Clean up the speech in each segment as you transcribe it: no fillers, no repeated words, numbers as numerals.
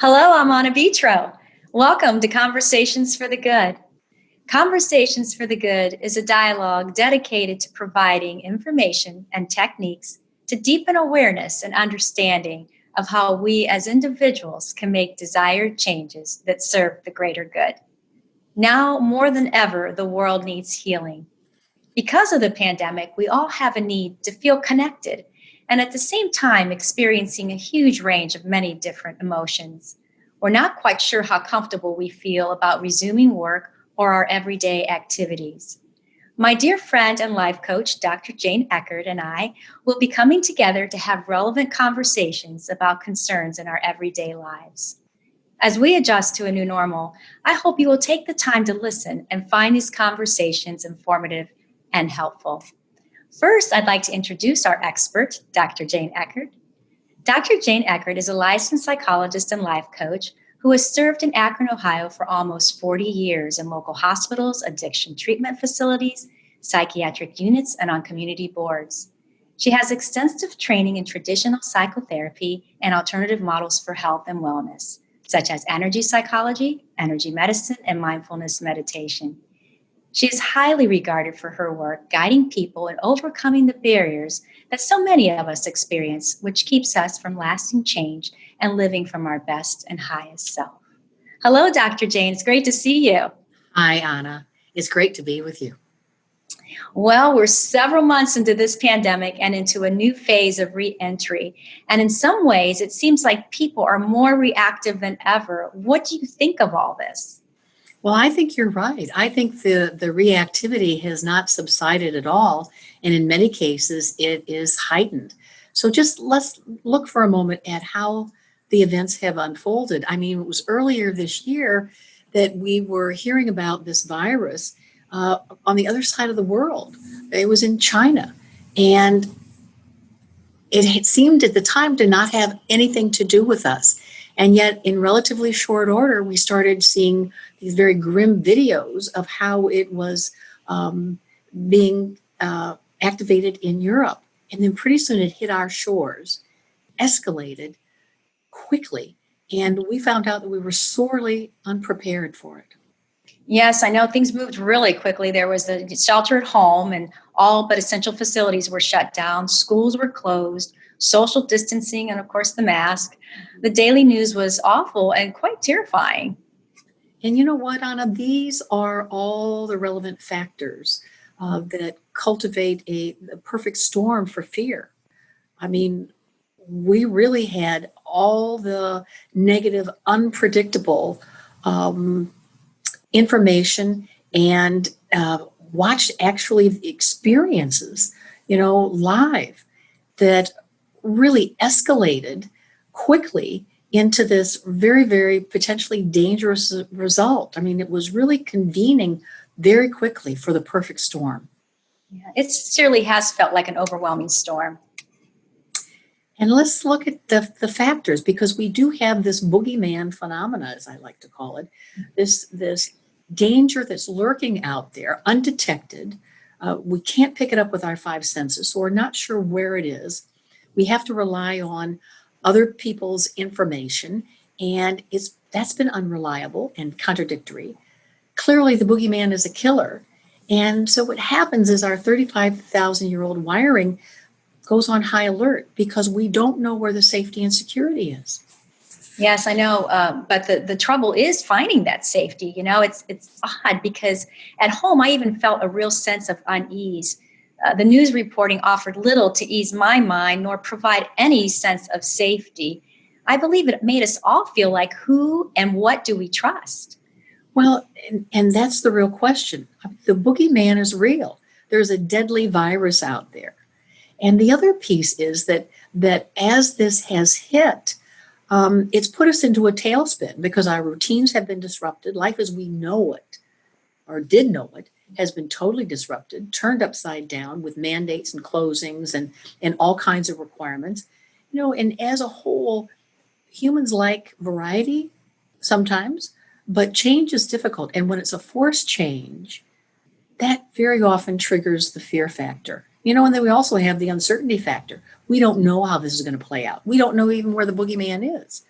Hello, I'm Anna Vitro. Welcome to Conversations for the Good. Conversations for the Good is a dialogue dedicated to providing information and techniques to deepen awareness and understanding of how we as individuals can make desired changes that serve the greater good. Now more than ever, the world needs healing. Because of the pandemic, we all have a need to feel connected and at the same time experiencing a huge range of many different emotions. We're not quite sure how comfortable we feel about resuming work or our everyday activities. My dear friend and life coach, Dr. Jane Eckert, and I will be coming together to have relevant conversations about concerns in our everyday lives. As we adjust to a new normal, I hope you will take the time to listen and find these conversations informative and helpful. First, I'd like to introduce our expert, Dr. Jane Eckert. Dr. Jane Eckert is a licensed psychologist and life coach who has served in Akron, Ohio for almost 40 years in local hospitals, addiction treatment facilities, psychiatric units, and on community boards. She has extensive training in traditional psychotherapy and alternative models for health and wellness, such as energy psychology, energy medicine, and mindfulness meditation. She is highly regarded for her work guiding people in overcoming the barriers that so many of us experience, which keeps us from lasting change and living from our best and highest self. Hello, Dr. Jane. It's great to see you. Hi, Anna. It's great to be with you. Well, we're several months into this pandemic and into a new phase of re-entry. And in some ways, it seems like people are more reactive than ever. What do you think of all this? Well, I think you're right. I think the reactivity has not subsided at all, and in many cases, it is heightened. So just let's look for a moment at how the events have unfolded. I mean, it was earlier this year that we were hearing about this virus on the other side of the world. It was in China, and it seemed at the time to not have anything to do with us. And yet, in relatively short order, we started seeing these very grim videos of how it was being activated in Europe. And then pretty soon it hit our shores, escalated quickly, and we found out that we were sorely unprepared for it. Yes, I know things moved really quickly. There was a shelter at home, and all but essential facilities were shut down. Schools were closed, social distancing, and of course, the mask. The daily news was awful and quite terrifying. And you know what, Anna? These are all the relevant factors that cultivate a perfect storm for fear. I mean, we really had all the negative, unpredictable um, information and watched actually experiences, live that really escalated quickly into this very, very potentially dangerous result. I mean, it was really convening very quickly for the perfect storm. Yeah, it certainly has felt like an overwhelming storm. And let's look at the factors because we do have this boogeyman phenomena, as I like to call it, this danger that's lurking out there, undetected. We can't pick it up with our five senses, so we're not sure where it is. We have to rely on other people's information, and that's been unreliable and contradictory. Clearly, the boogeyman is a killer. And so what happens is our 35,000-year-old wiring goes on high alert because we don't know where the safety and security is. Yes, I know, but the trouble is finding that safety. You know, it's odd because at home I even felt a real sense of unease. The news reporting offered little to ease my mind nor provide any sense of safety. I believe it made us all feel like who and what do we trust? Well, and that's the real question. The boogeyman is real. There's a deadly virus out there. And the other piece is that as this has hit, it's put us into a tailspin because our routines have been disrupted. Life as we know it, or did know it, has been totally disrupted, turned upside down with mandates and closings and all kinds of requirements. And as a whole, humans like variety sometimes, but change is difficult. And when it's a forced change, that very often triggers the fear factor. And then we also have the uncertainty factor. We don't know how this is going to play out. We don't know even where the boogeyman is.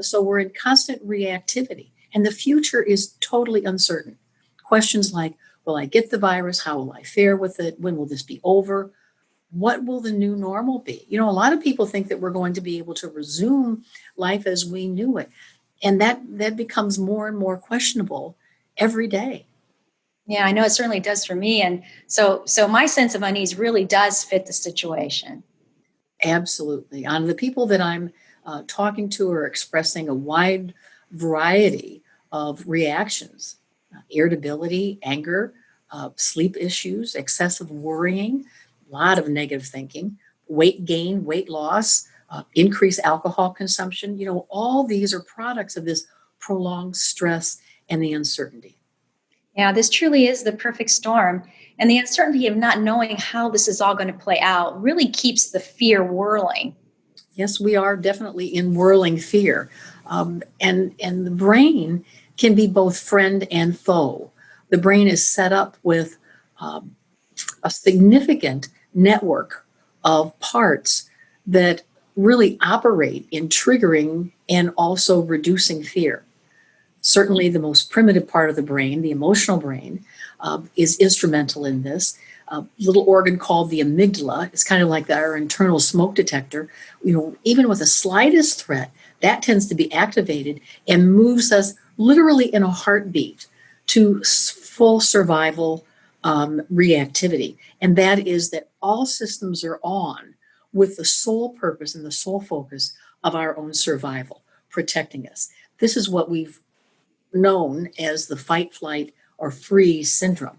So we're in constant reactivity, and the future is totally uncertain. Questions like, will I get the virus? How will I fare with it? When will this be over? What will the new normal be? A lot of people think that we're going to be able to resume life as we knew it. And that becomes more and more questionable every day. Yeah, I know it certainly does for me. And so my sense of unease really does fit the situation. Absolutely. On the people that I'm talking to are expressing a wide variety of reactions: irritability, anger, sleep issues, excessive worrying, a lot of negative thinking, weight gain, weight loss, increased alcohol consumption. All these are products of this prolonged stress and the uncertainty. Yeah, this truly is the perfect storm. And the uncertainty of not knowing how this is all going to play out really keeps the fear whirling. Yes, we are definitely in whirling fear. And the brain can be both friend and foe. The brain is set up with um, a significant network of parts that really operate in triggering and also reducing fear. Certainly, the most primitive part of the brain, the emotional brain, is instrumental in this. A little organ called the amygdala. It's kind of like our internal smoke detector. Even with the slightest threat, that tends to be activated and moves us literally in a heartbeat to full survival reactivity. And that is that all systems are on with the sole purpose and the sole focus of our own survival, protecting us. This is what we've known as the fight, flight, or freeze syndrome.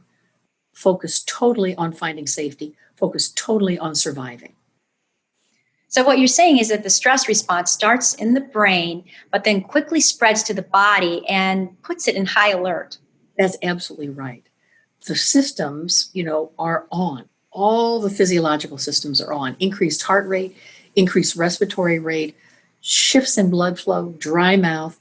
Focus totally on finding safety, focus totally on surviving. So, what you're saying is that the stress response starts in the brain, but then quickly spreads to the body and puts it in high alert. That's absolutely right. The systems, are on. All the physiological systems are on. Increased heart rate, increased respiratory rate, shifts in blood flow, dry mouth.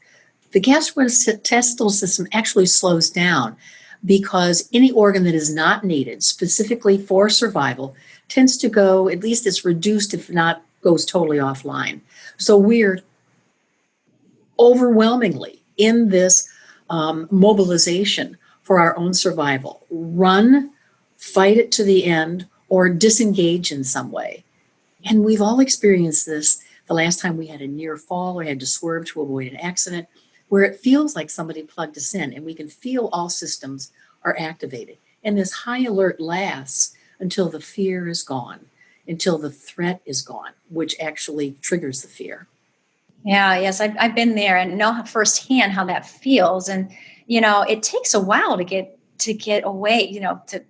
The gastrointestinal system actually slows down because any organ that is not needed specifically for survival tends to go, at least it's reduced, if not goes totally offline. So we're overwhelmingly in this mobilization for our own survival. Run, fight it to the end, or disengage in some way. And we've all experienced this the last time we had a near fall or had to swerve to avoid an accident, where it feels like somebody plugged us in and we can feel all systems are activated. And this high alert lasts until the fear is gone, until the threat is gone, which actually triggers the fear. Yeah, yes, I've been there and know firsthand how that feels. And it takes a while to get away.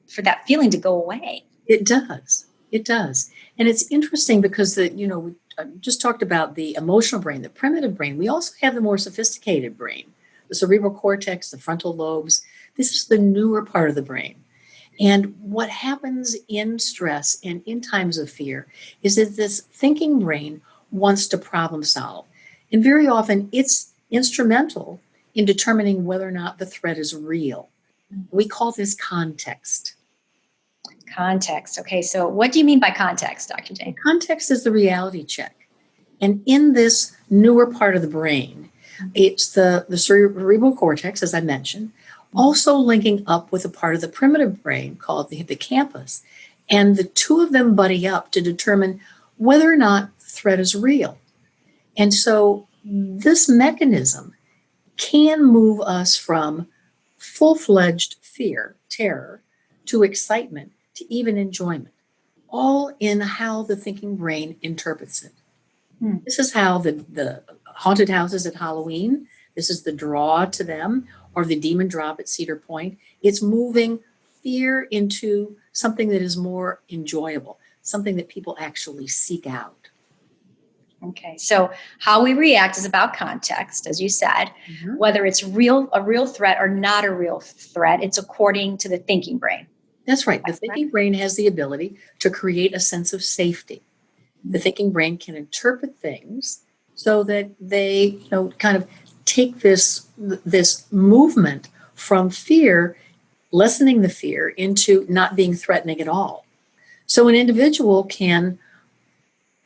For that feeling to go away. It does. It does. And it's interesting because we just talked about the emotional brain, the primitive brain. We also have the more sophisticated brain, the cerebral cortex, the frontal lobes. This is the newer part of the brain. And what happens in stress and in times of fear is that this thinking brain wants to problem solve. And very often it's instrumental in determining whether or not the threat is real. We call this context. Context. Okay, so what do you mean by context, Dr. Jane? Context is the reality check. And in this newer part of the brain, it's the cerebral cortex, as I mentioned, also linking up with a part of the primitive brain called the hippocampus. And the two of them buddy up to determine whether or not the threat is real. And so this mechanism can move us from full fledged fear, terror, to excitement, to even enjoyment, all in how the thinking brain interprets it. Hmm. This is how the haunted houses at Halloween, this is the draw to them, or the demon drop at Cedar Point. It's moving fear into something that is more enjoyable, something that people actually seek out. Okay, so how we react is about context, as you said, Mhm. whether it's a real threat or not a real threat. It's according to the thinking brain. That's right. The That's correct. thinking brain has the ability to create a sense of safety. The thinking brain can interpret things so that they, kind of take this movement from fear, lessening the fear, into not being threatening at all. So an individual can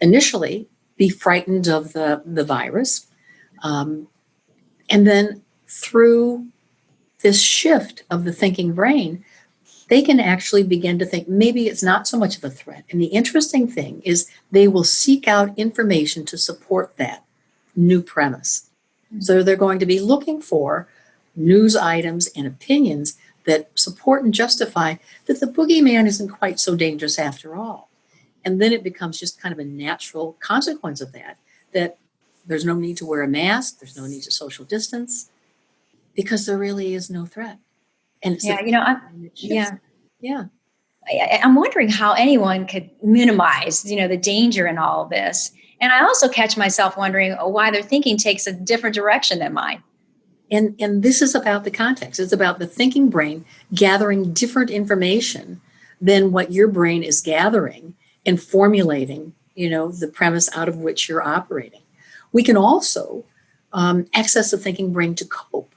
initially be frightened of the virus. Um, and then through this shift of the thinking brain, they can actually begin to think maybe it's not so much of a threat. And the interesting thing is they will seek out information to support that new premise. So they're going to be looking for news items and opinions that support and justify that the boogeyman isn't quite so dangerous after all. And then it becomes just kind of a natural consequence of that, that there's no need to wear a mask, there's no need to social distance, because there really is no threat. And it's the Yeah, you know, I'm thinking that shifts. yeah. Yeah. I'm wondering how anyone could minimize, the danger in all of this. And I also catch myself wondering why their thinking takes a different direction than mine. And this is about the context. It's about the thinking brain gathering different information than what your brain is gathering and formulating, the premise out of which you're operating. We can also access the thinking brain to cope.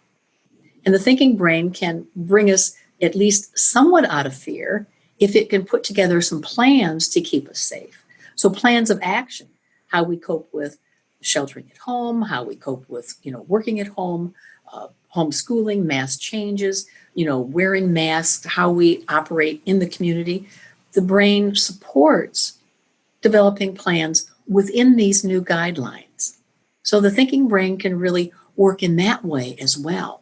And the thinking brain can bring us at least somewhat out of fear if it can put together some plans to keep us safe. So plans of action, how we cope with sheltering at home, how we cope with, working at home, homeschooling, mass changes, wearing masks, how we operate in the community. The brain supports developing plans within these new guidelines. So the thinking brain can really work in that way as well.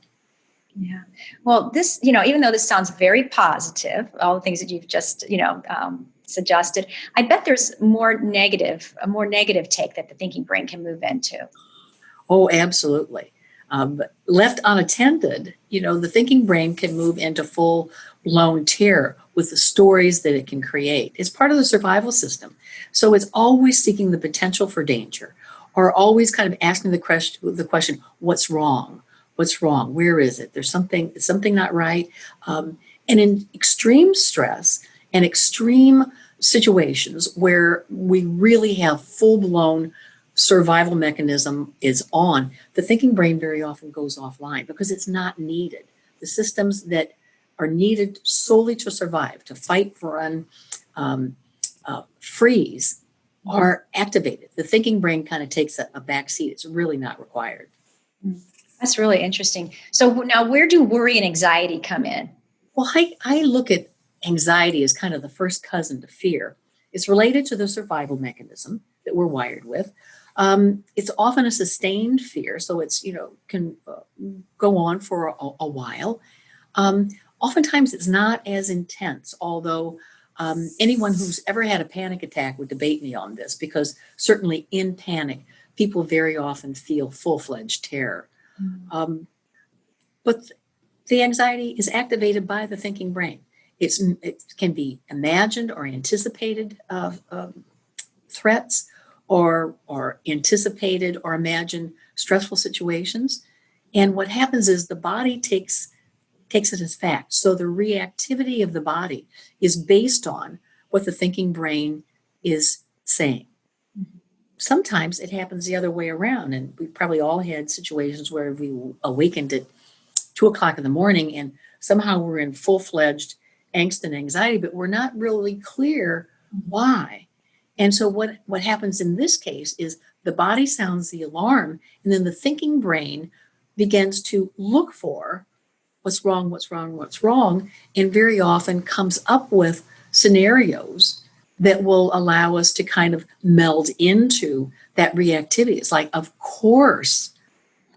Yeah. Well, even though this sounds very positive, all the things that you've just, suggested, I bet there's a more negative take that the thinking brain can move into. Oh, absolutely. Left unattended, the thinking brain can move into full blown terror with the stories that it can create. It's part of the survival system. So it's always seeking the potential for danger, or always kind of asking the question, what's wrong? What's wrong? Where is it? Is something not right? And in extreme stress and extreme situations where we really have full blown survival mechanism is on, the thinking brain very often goes offline because it's not needed. The systems that are needed solely to survive, to fight, run, freeze, are activated. The thinking brain kind of takes a back seat. It's really not required. Mm. That's really interesting. So now, where do worry and anxiety come in? Well, I look at anxiety as kind of the first cousin to fear. It's related to the survival mechanism that we're wired with. It's often a sustained fear, so it's can go on for a while. Um, Oftentimes, it's not as intense, although anyone who's ever had a panic attack would debate me on this, because certainly in panic, people very often feel full-fledged terror. Mm. Um, but the anxiety is activated by the thinking brain. It can be imagined or anticipated threats, or anticipated or imagined stressful situations. And what happens is the body takes it as fact. So the reactivity of the body is based on what the thinking brain is saying. Sometimes it happens the other way around, and we've probably all had situations where we awakened at 2 o'clock in the morning and somehow we're in full-fledged angst and anxiety, but we're not really clear why. And so what happens in this case is the body sounds the alarm, and then the thinking brain begins to look for what's wrong, what's wrong, what's wrong, and very often comes up with scenarios that will allow us to kind of meld into that reactivity. It's like, of course,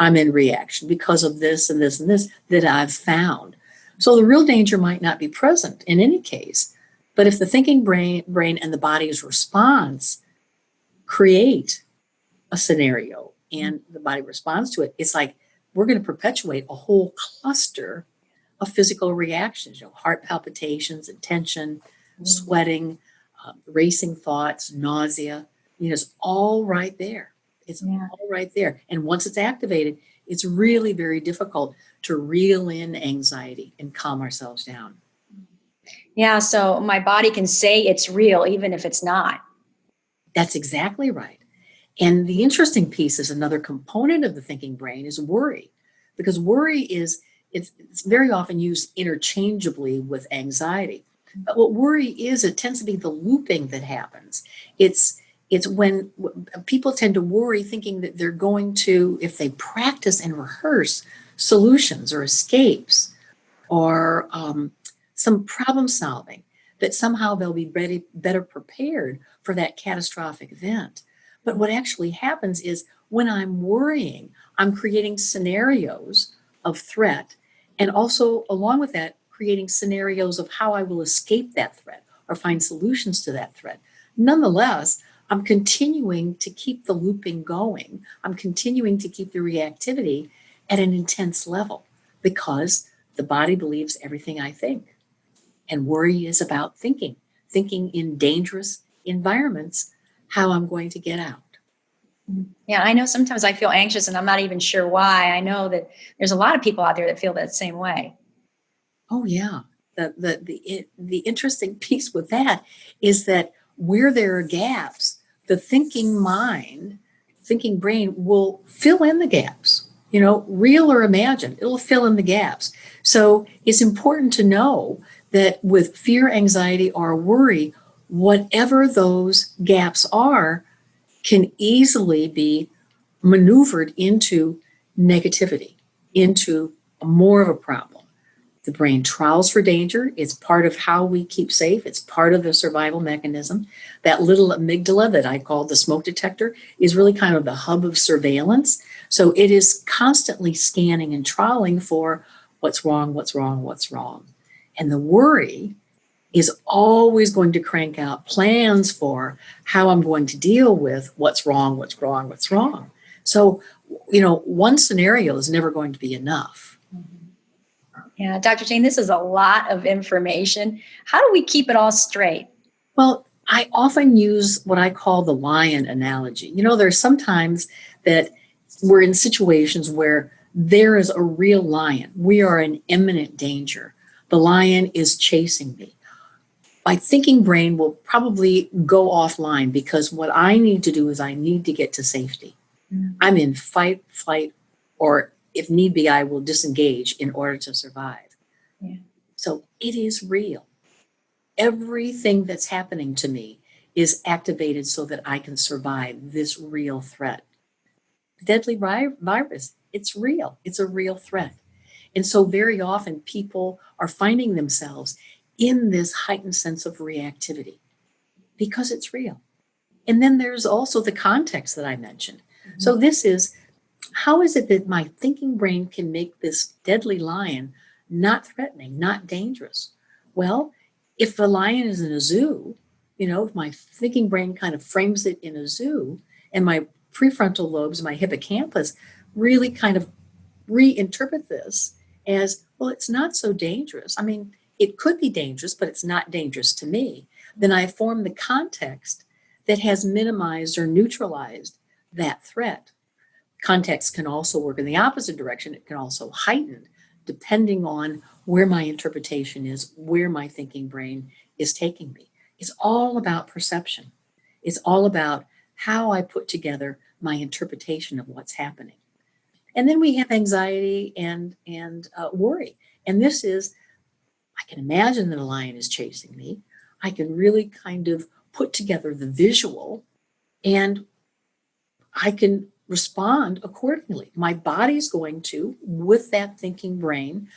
I'm in reaction because of this and this and this that I've found. So the real danger might not be present in any case, but if the thinking brain and the body's response create a scenario and the body responds to it, it's like we're going to perpetuate a whole cluster of physical reactions, heart palpitations and tension, sweating, racing thoughts, nausea. It's all right there. It's Yeah. all right there. And once it's activated, it's really very difficult to reel in anxiety and calm ourselves down. Yeah. So my body can say it's real, even if it's not. That's exactly right. And the interesting piece is another component of the thinking brain is worry, because worry it's very often used interchangeably with anxiety. But what worry is, it tends to be the looping that happens. It's It's when people tend to worry thinking that they're going to, if they practice and rehearse solutions or escapes or some problem solving, that somehow they'll be better prepared for that catastrophic event. But what actually happens is when I'm worrying, I'm creating scenarios of threat, and also, along with that, creating scenarios of how I will escape that threat or find solutions to that threat. Nonetheless, I'm continuing to keep the looping going. I'm continuing to keep the reactivity at an intense level because the body believes everything I think. And worry is about thinking in dangerous environments, how I'm going to get out. Yeah, I know sometimes I feel anxious and I'm not even sure why. I know that there's a lot of people out there that feel that same way. Oh yeah. The interesting piece with that is that where there are gaps, the thinking brain will fill in the gaps. Real or imagined, it'll fill in the gaps. So it's important to know that with fear, anxiety, or worry, whatever those gaps are can easily be maneuvered into negativity, into more of a problem. The brain trawls for danger. It's part of how we keep safe. It's part of the survival mechanism. That little amygdala that I call the smoke detector is really kind of the hub of surveillance. So it is constantly scanning and trawling for what's wrong, what's wrong, what's wrong. And the worry is always going to crank out plans for how I'm going to deal with what's wrong, what's wrong, what's wrong. So, one scenario is never going to be enough. Yeah, Dr. Jane, this is a lot of information. How do we keep it all straight? Well, I often use what I call the lion analogy. There's sometimes that we're in situations where there is a real lion. We are in imminent danger. The lion is chasing me. My thinking brain will probably go offline because what I need to do is I need to get to safety. I'm in fight, flight, or if need be, I will disengage in order to survive. Yeah. So it is real. Everything that's happening to me is activated so that I can survive this real threat. Deadly virus, it's real. It's a real threat. And so very often people are finding themselves in this heightened sense of reactivity because it's real. And then there's also the context that I mentioned. So this is, how is it that my thinking brain can make this deadly lion not threatening, not dangerous? Well, if the lion is in a zoo, if my thinking brain kind of frames it in a zoo and my prefrontal lobes, my hippocampus really kind of reinterpret this as, well, it's not so dangerous. I mean, it could be dangerous, but it's not dangerous to me. Then I form the context that has minimized or neutralized that threat. Context can also work in the opposite direction. It can also heighten depending on where my interpretation is, where my thinking brain is taking me. It's all about perception. It's all about how I put together my interpretation of what's happening. And then we have anxiety and worry. And this is, I can imagine that a lion is chasing me. I can really kind of put together the visual and I can respond accordingly. My body's going to, with that thinking brain,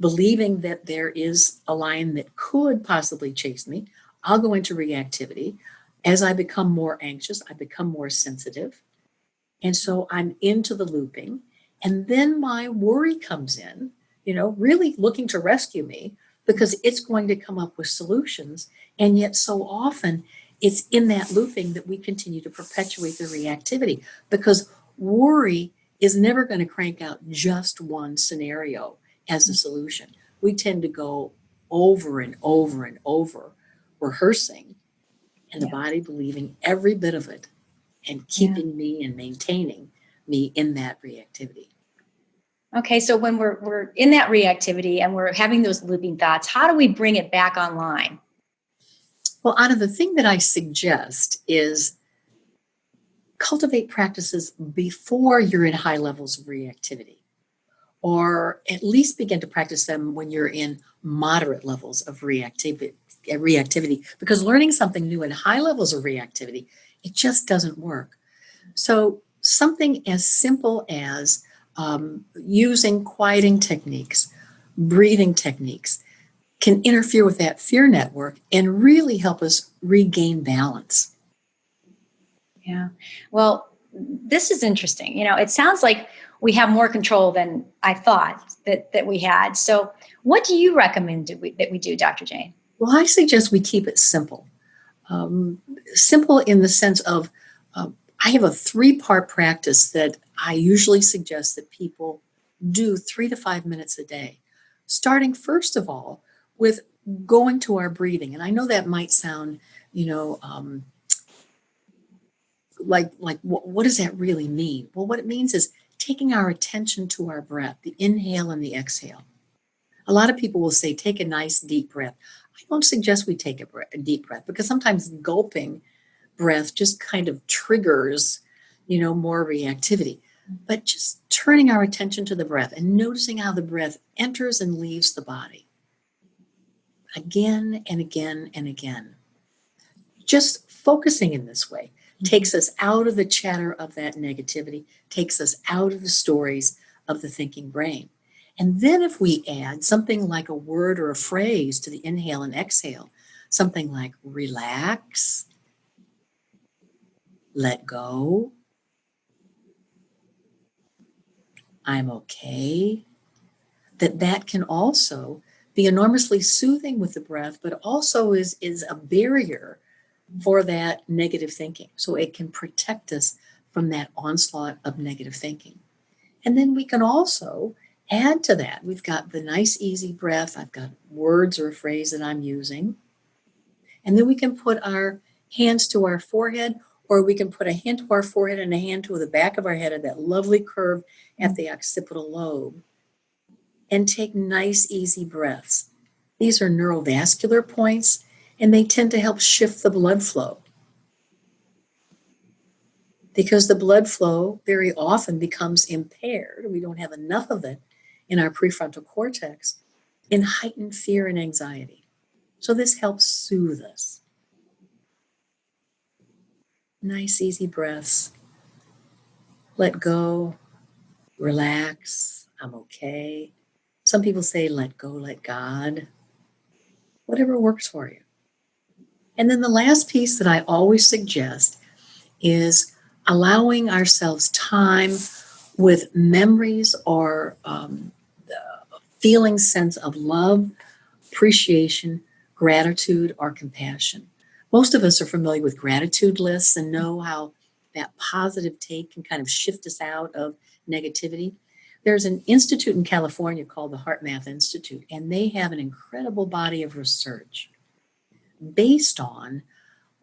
believing that there is a lion that could possibly chase me, I'll go into reactivity. As I become more anxious, I become more sensitive. And so I'm into the looping. And then my worry comes in, really looking to rescue me because it's going to come up with solutions. And yet, so often, it's in that looping that we continue to perpetuate the reactivity because worry is never going to crank out just one scenario as a solution. We tend to go over and over and over rehearsing, and the Yeah. body believing every bit of it and Yeah. keeping me and maintaining me in that reactivity. Okay, so when we're in that reactivity and we're having those looping thoughts, how do we bring it back online? Well, Anna, the thing that I suggest is cultivate practices before you're in high levels of reactivity, or at least begin to practice them when you're in moderate levels of reactivity. reactivity, because learning something new at high levels of reactivity, it just doesn't work. So something as simple as using quieting techniques, breathing techniques, can interfere with that fear network and really help us regain balance. Yeah. Well, this is interesting. It sounds like we have more control than I thought that we had. So, what do you recommend that we do, Dr. Jane? Well, I suggest we keep it simple. Um, Simple in the sense of I have a three-part practice that I usually suggest that people do 3 to 5 minutes a day, starting first of all with going to our breathing. And I know that might sound, you know, like what does that really mean? Well, what it means is taking our attention to our breath, the inhale and the exhale. A lot of people will say, take a nice deep breath. I don't suggest we take a deep breath because sometimes gulping breath just kind of triggers, more reactivity. But just turning our attention to the breath and noticing how the breath enters and leaves the body again and again and again. Just focusing in this way takes us out of the chatter of that negativity, takes us out of the stories of the thinking brain. And then if we add something like a word or a phrase to the inhale and exhale, something like relax, let go, I'm okay, that can also be enormously soothing with the breath, but also is a barrier for that negative thinking. So it can protect us from that onslaught of negative thinking. And then we can also add to that. We've got the nice, easy breath. I've got words or a phrase that I'm using. And then we can put our hands to our forehead, or we can put a hand to our forehead and a hand to the back of our head at that lovely curve at the occipital lobe, and take nice, easy breaths. These are neurovascular points, and they tend to help shift the blood flow, because the blood flow very often becomes impaired. We don't have enough of it in our prefrontal cortex in heightened fear and anxiety. So this helps soothe us. Nice, easy breaths. Let go, relax, I'm okay. Some people say, let go, let God. Whatever works for you. And then the last piece that I always suggest is allowing ourselves time with memories or feeling sense of love, appreciation, gratitude, or compassion. Most of us are familiar with gratitude lists and know how that positive take can kind of shift us out of negativity. There's an institute in California called the Heart Math Institute, and they have an incredible body of research based on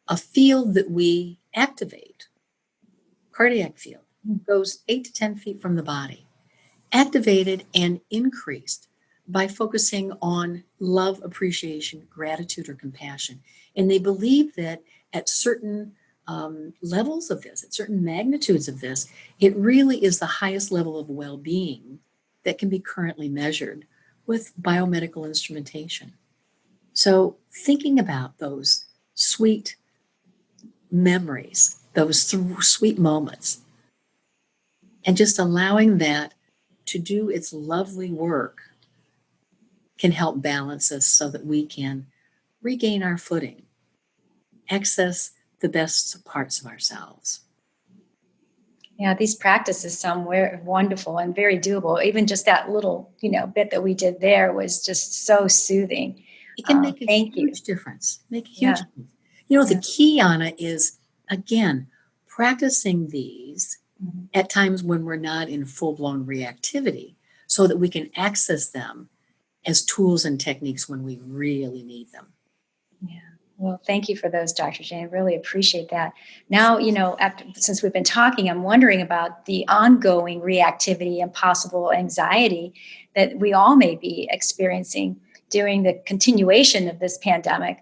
a field that we activate, cardiac field, goes 8 to 10 feet from the body, activated and increased by focusing on love, appreciation, gratitude, or compassion. And they believe that at certain levels of this, at certain magnitudes of this, it really is the highest level of well being that can be currently measured with biomedical instrumentation. So, thinking about those sweet memories, those sweet moments, and just allowing that to do its lovely work can help balance us so that we can regain our footing, access the best parts of ourselves. Yeah, these practices sound wonderful and very doable. Even just that little, bit that we did there was just so soothing. It can make a Thank you. huge difference. Make a huge Yeah, difference. The yeah. key, Anna, is again practicing these Mhm. at times when we're not in full blown reactivity so that we can access them as tools and techniques when we really need them. Yeah. Well, thank you for those, Dr. Jane. Really appreciate that. Now, since we've been talking, I'm wondering about the ongoing reactivity and possible anxiety that we all may be experiencing during the continuation of this pandemic.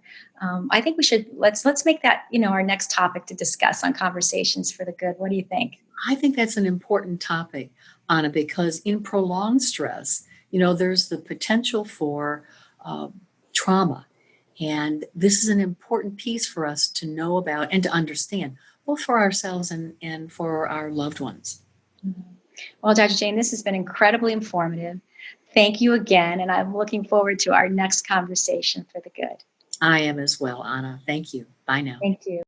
I think we should let's make that our next topic to discuss on Conversations for the Good. What do you think? I think that's an important topic, Anna, because in prolonged stress, there's the potential for uh, trauma. And this is an important piece for us to know about and to understand, both for ourselves and for our loved ones. Mhm. Well, Dr. Jane, this has been incredibly informative. Thank you again, and I'm looking forward to our next conversation for the good. I am as well, Anna. Thank you. Bye now. Thank you.